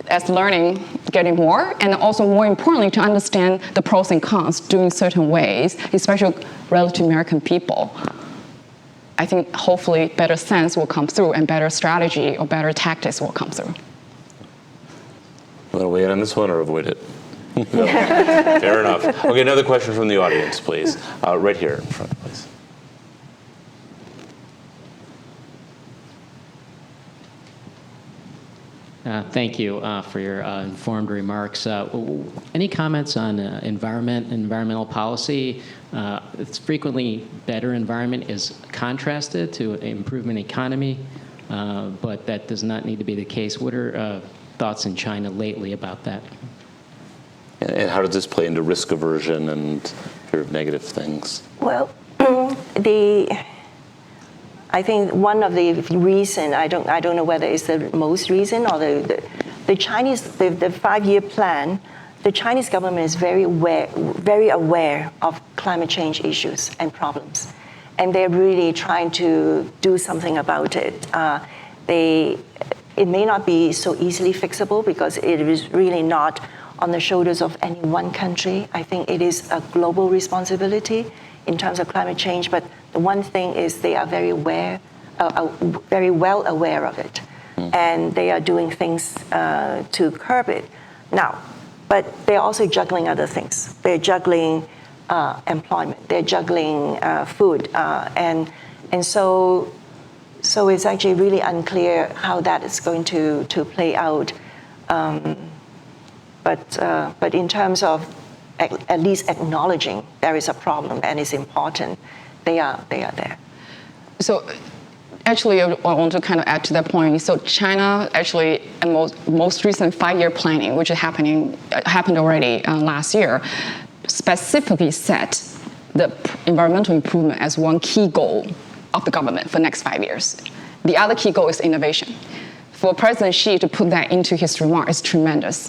as learning, getting more, and also more importantly, to understand the pros and cons doing certain ways, especially relative to American people. I think hopefully better sense will come through and better strategy or better tactics will come through. Want to weigh in on this one or avoid it? No. Fair enough. Okay, another question from the audience, please. Right here in front, please. Thank you for your informed remarks. Any comments on environmental policy? It's frequently better environment is contrasted to improvement economy, but that does not need to be the case. What are thoughts in China lately about that? And how does this play into risk aversion and fear of negative things? Well, I think one of the reason, I don't know whether it's the most reason or the Chinese, the 5-year plan, the Chinese government is very aware of climate change issues and problems. And they're really trying to do something about it. It may not be so easily fixable because it is really not on the shoulders of any one country. I think it is a global responsibility in terms of climate change, but the one thing is they are very well aware of it, and they are doing things to curb it. Now, but they're also juggling other things. They're juggling employment. They're juggling food, and so it's actually really unclear how that is going to play out. But in terms of at least acknowledging there is a problem and it's important, they are there. So actually, I want to kind of add to that point. So China actually, in most recent 5-year planning, which happened already last year, specifically set the environmental improvement as one key goal of the government for the next 5 years. The other key goal is innovation. for President Xi to put that into his remark is tremendous.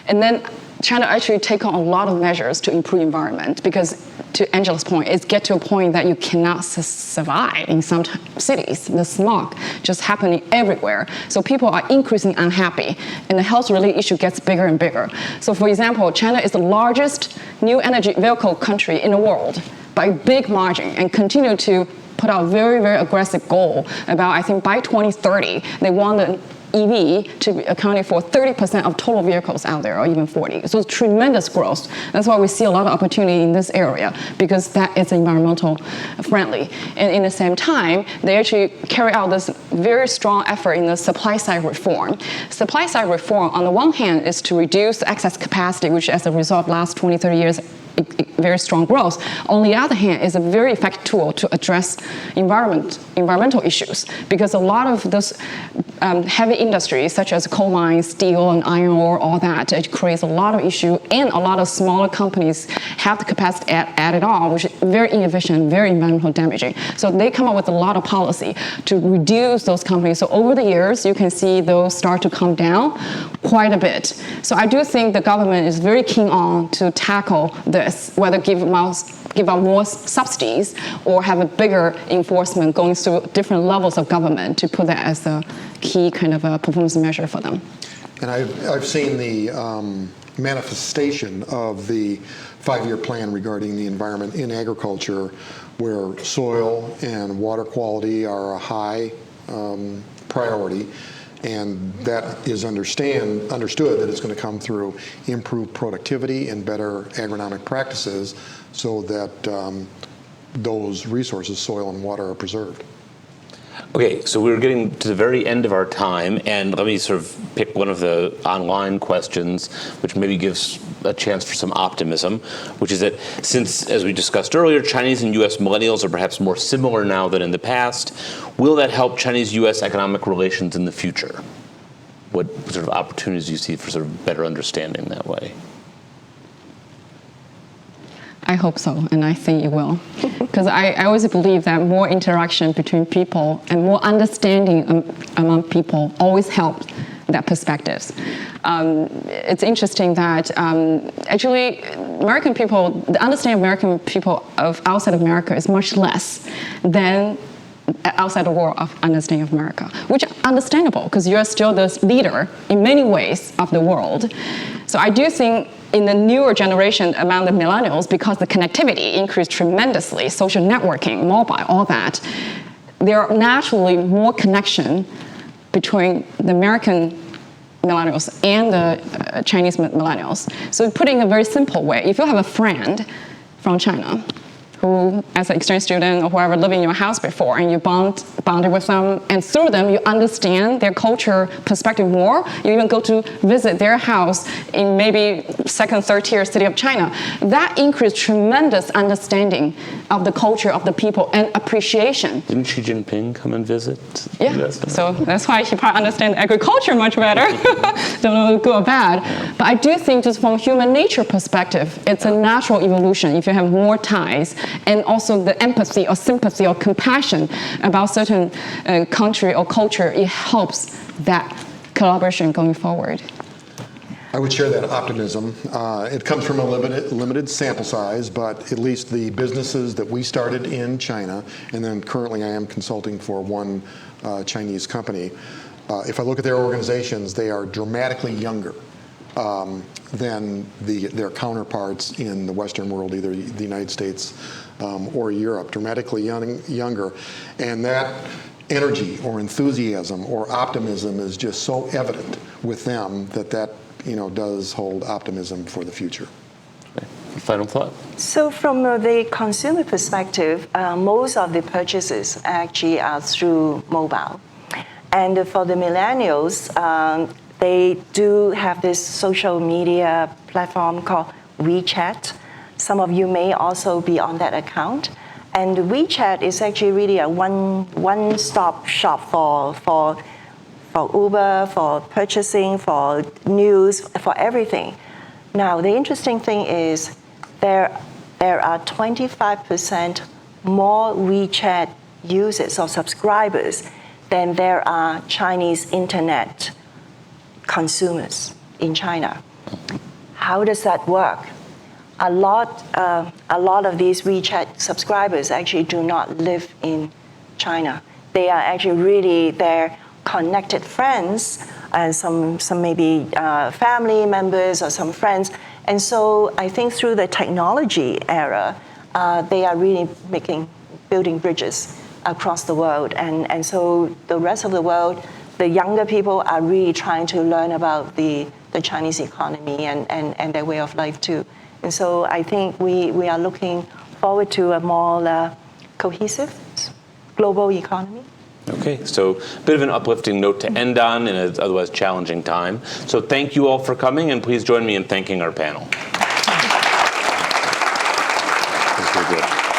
And then China actually take on a lot of measures to improve environment because, to Angela's point, it's get to a point that you cannot survive in some cities. The smog just happening everywhere. So people are increasingly unhappy, and the health-related issue gets bigger and bigger. So for example, China is the largest new energy vehicle country in the world by a big margin and continue to put out very, very aggressive goal about, I think by 2030, they want the EV to be accounting for 30% of total vehicles out there, or even 40. So it's tremendous growth. That's why we see a lot of opportunity in this area, because that is environmental friendly. And in the same time, they actually carry out this very strong effort in the supply side reform. Supply side reform, on the one hand, is to reduce excess capacity, which as a result of last 20, 30 years, very strong growth. On the other hand, is a very effective tool to address environmental issues, because a lot of those heavy industries, such as coal mines, steel, and iron ore, all that, it creates a lot of issue, and a lot of smaller companies have the capacity to add it on, which is very inefficient, very environmental damaging. So they come up with a lot of policy to reduce those companies. So over the years, you can see those start to come down quite a bit. So I do think the government is very keen on to tackle this, whether give out more subsidies or have a bigger enforcement going through different levels of government to put that as a key kind of a performance measure for them. And I've seen the manifestation of the 5-year plan regarding the environment in agriculture, where soil and water quality are a high priority. And that is understood that it's going to come through improved productivity and better agronomic practices so that those resources, soil and water, are preserved. Okay, so we're getting to the very end of our time, and let me sort of pick one of the online questions, which maybe gives a chance for some optimism, which is that since, as we discussed earlier, Chinese and U.S. millennials are perhaps more similar now than in the past, will that help Chinese-U.S. economic relations in the future? What sort of opportunities do you see for sort of better understanding that way? I hope so, and I think it will. Because I always believe that more interaction between people and more understanding among people always helps that perspectives. It's interesting that actually American people, the understanding of American people of outside of America is much less than outside the world of understanding of America, which is understandable because you're still the leader in many ways of the world. So I do think in the newer generation among the millennials, because the connectivity increased tremendously, social networking, mobile, all that, there are naturally more connection between the American millennials and the Chinese millennials. So putting it a very simple way, if you have a friend from China who, as an exchange student or whoever, living in your house before, and you bonded with them, and through them you understand their culture perspective more. You even go to visit their house in maybe second, third tier city of China. That increased tremendous understanding of the culture of the people and appreciation. Didn't Xi Jinping come and visit? Yeah, so that's why he probably understands agriculture much better. Don't know good or bad. Yeah. But I do think just from human nature perspective, it's a natural evolution. If you have more ties, and also the empathy or sympathy or compassion about certain country or culture, it helps that collaboration going forward. I would share that optimism. It comes from a limited sample size, but at least the businesses that we started in China, and then currently I am consulting for one Chinese company. If I look at their organizations, they are dramatically younger than their counterparts in the Western world, either the United States or Europe, dramatically younger. And that energy or enthusiasm or optimism is just so evident with them that does hold optimism for the future. Okay. Final thought? So from the consumer perspective, most of the purchases actually are through mobile. And for the millennials, they do have this social media platform called WeChat. Some of you may also be on that account. And WeChat is actually really a one-stop shop for Uber, for purchasing, for news, for everything. Now, the interesting thing is there are 25% more WeChat users or subscribers then there are Chinese internet consumers in China. How does that work? A lot of these WeChat subscribers actually do not live in China. They are actually really their connected friends, and some maybe family members or some friends. And so I think through the technology era, they are really building bridges across the world. And so the rest of the world, the younger people are really trying to learn about the Chinese economy and their way of life too. And so I think we are looking forward to a more cohesive global economy. Okay, so a bit of an uplifting note to end on in an otherwise challenging time. So thank you all for coming, and please join me in thanking our panel. This was good.